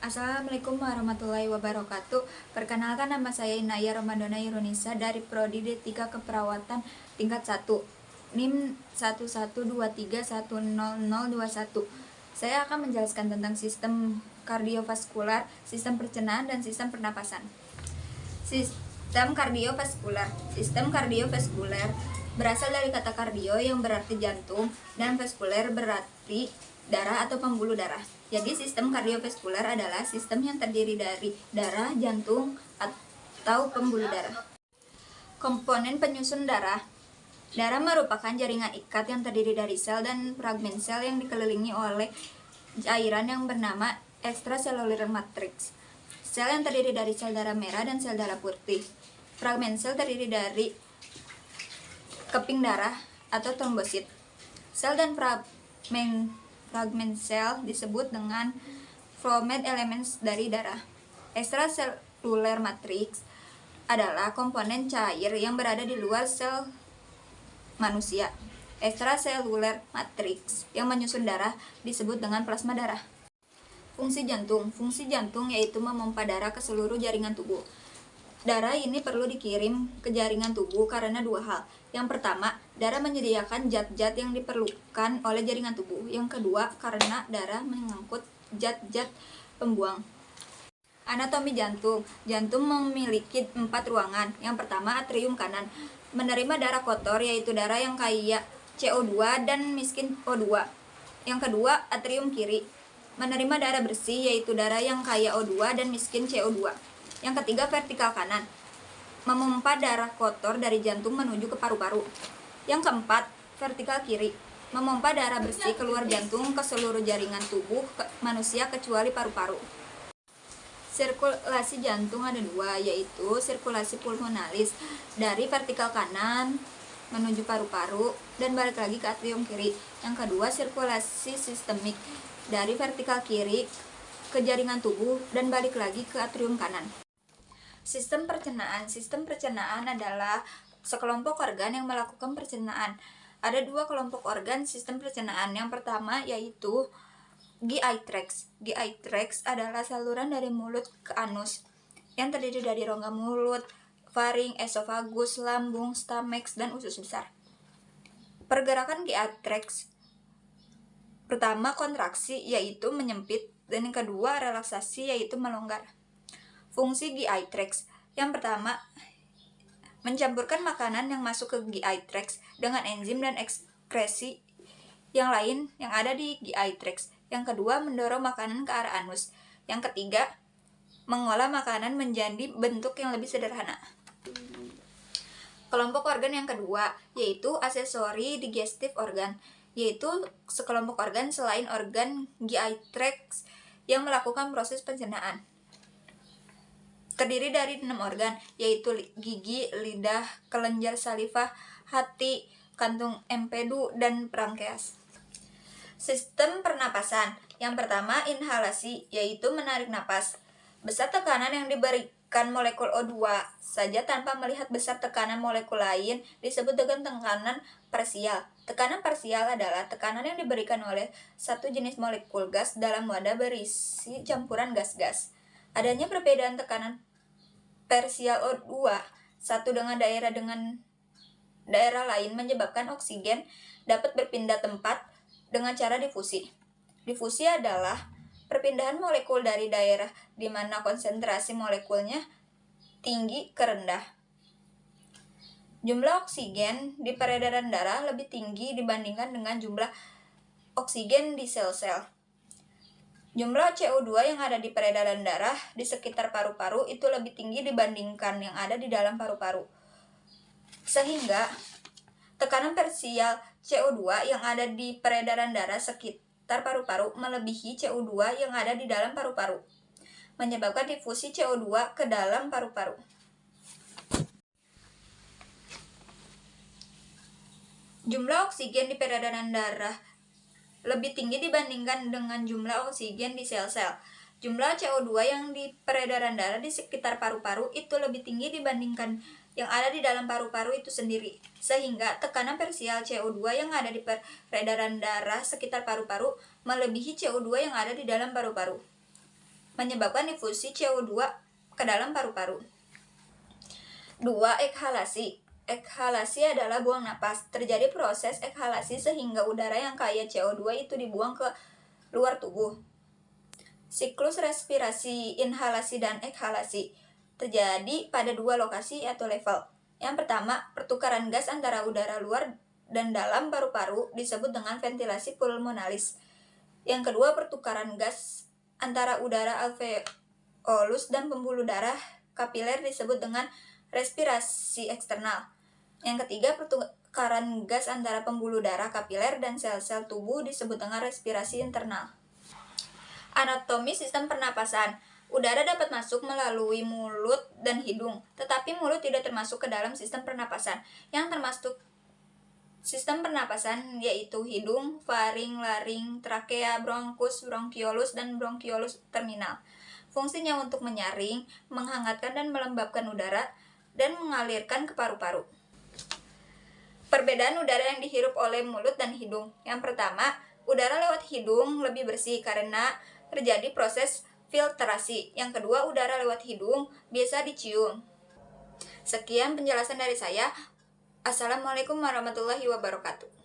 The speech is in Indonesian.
Assalamualaikum warahmatullahi wabarakatuh. Perkenalkan, nama saya Inaya Ramadhana Ironisa dari Prodi D3 Keperawatan tingkat 1, NIM 1123100021. Saya akan menjelaskan tentang sistem kardiovaskular, sistem pencernaan, dan sistem pernapasan. Sistem kardiovaskular. Sistem kardiovaskular berasal dari kata kardio yang berarti jantung dan vaskuler berarti darah atau pembuluh darah. Jadi sistem kardiovaskular adalah sistem yang terdiri dari darah, jantung, atau pembuluh darah. Komponen penyusun darah. Darah merupakan jaringan ikat yang terdiri dari sel dan fragmen sel yang dikelilingi oleh cairan yang bernama extracellular matrix. Sel yang terdiri dari sel darah merah dan sel darah putih. Fragmen sel terdiri dari keping darah atau trombosit. Sel dan fragmen sel disebut dengan fragment elements dari darah. Extracellular matrix adalah komponen cair yang berada di luar sel manusia. Extracellular matrix yang menyusun darah disebut dengan plasma darah. Fungsi jantung. Fungsi jantung yaitu memompa darah ke seluruh jaringan tubuh. Darah ini perlu dikirim ke jaringan tubuh karena dua hal. Yang pertama, darah menyediakan zat-zat yang diperlukan oleh jaringan tubuh. Yang kedua, karena darah mengangkut zat-zat pembuang. Anatomi jantung. Jantung memiliki 4 ruangan. Yang pertama, atrium kanan, menerima darah kotor yaitu darah yang kaya CO2 dan miskin O2. Yang kedua, atrium kiri, menerima darah bersih yaitu darah yang kaya O2 dan miskin CO2. Yang ketiga, vertikal kanan, memompa darah kotor dari jantung menuju ke paru-paru. Yang keempat, vertikal kiri, memompa darah bersih keluar jantung ke seluruh jaringan tubuh manusia kecuali paru-paru. Sirkulasi jantung ada dua, yaitu sirkulasi pulmonalis dari vertikal kanan menuju paru-paru dan balik lagi ke atrium kiri. Yang kedua, sirkulasi sistemik dari vertikal kiri ke jaringan tubuh dan balik lagi ke atrium kanan. Sistem pencernaan. Sistem pencernaan adalah sekelompok organ yang melakukan pencernaan. Ada dua kelompok organ sistem pencernaan. Yang pertama yaitu GI tract. GI tract adalah saluran dari mulut ke anus yang terdiri dari rongga mulut, faring, esofagus, lambung, stomach, dan usus besar. Pergerakan GI tract. Pertama, kontraksi yaitu menyempit, dan yang kedua relaksasi yaitu melonggar. Fungsi GI tract. Yang pertama, mencampurkan makanan yang masuk ke GI tract dengan enzim dan ekskresi yang lain yang ada di GI tract. Yang kedua, mendorong makanan ke arah anus. Yang ketiga, mengolah makanan menjadi bentuk yang lebih sederhana. Kelompok organ yang kedua yaitu accessory digestive organ, yaitu sekelompok organ selain organ GI tract yang melakukan proses pencernaan. Terdiri dari 6 organ, yaitu gigi, lidah, kelenjar saliva, hati, kantung empedu, dan pankreas. Sistem pernapasan. Yang pertama, inhalasi, yaitu menarik napas. Besar tekanan yang diberikan molekul O2 saja tanpa melihat besar tekanan molekul lain disebut dengan tekanan parsial. Tekanan parsial adalah tekanan yang diberikan oleh satu jenis molekul gas dalam wadah berisi campuran gas-gas. Adanya perbedaan tekanan parsial O2 satu dengan daerah lain menyebabkan oksigen dapat berpindah tempat dengan cara difusi. Difusi adalah perpindahan molekul dari daerah di mana konsentrasi molekulnya tinggi ke rendah. Jumlah oksigen di peredaran darah lebih tinggi dibandingkan dengan jumlah oksigen di sel-sel. Jumlah CO2 yang ada di peredaran darah di sekitar paru-paru itu lebih tinggi dibandingkan yang ada di dalam paru-paru. Sehingga tekanan parsial CO2 yang ada di peredaran darah sekitar paru-paru melebihi CO2 yang ada di dalam paru-paru, menyebabkan difusi CO2 ke dalam paru-paru. Jumlah oksigen di peredaran darah lebih tinggi dibandingkan dengan jumlah oksigen di sel-sel. Jumlah CO2 yang di peredaran darah di sekitar paru-paru itu lebih tinggi dibandingkan yang ada di dalam paru-paru itu sendiri. Sehingga tekanan parsial CO2 yang ada di peredaran darah sekitar paru-paru melebihi CO2 yang ada di dalam paru-paru. menyebabkan difusi CO2 ke dalam paru-paru. 2. Ekhalasi. Ekhalasi adalah buang napas. Terjadi proses ekhalasi sehingga udara yang kaya CO2 itu dibuang ke luar tubuh. Siklus respirasi, inhalasi, dan ekhalasi terjadi pada 2 lokasi atau level. Yang pertama, pertukaran gas antara udara luar dan dalam paru-paru disebut dengan ventilasi pulmonalis. Yang kedua, pertukaran gas antara udara alveolus dan pembuluh darah kapiler disebut dengan respirasi eksternal. Yang ketiga, pertukaran gas antara pembuluh darah kapiler dan sel-sel tubuh disebut dengan respirasi internal. Anatomi sistem pernapasan. Udara dapat masuk melalui mulut dan hidung, tetapi mulut tidak termasuk ke dalam sistem pernapasan. Yang termasuk sistem pernapasan yaitu hidung, faring, laring, trakea, bronkus, bronkiolus, dan bronkiolus terminal. Fungsinya untuk menyaring, menghangatkan dan melembabkan udara, dan mengalirkan ke paru-paru. Perbedaan udara yang dihirup oleh mulut dan hidung. Yang pertama, udara lewat hidung lebih bersih karena terjadi proses filtrasi. Yang kedua, udara lewat hidung biasa dicium. Sekian penjelasan dari saya. Assalamualaikum warahmatullahi wabarakatuh.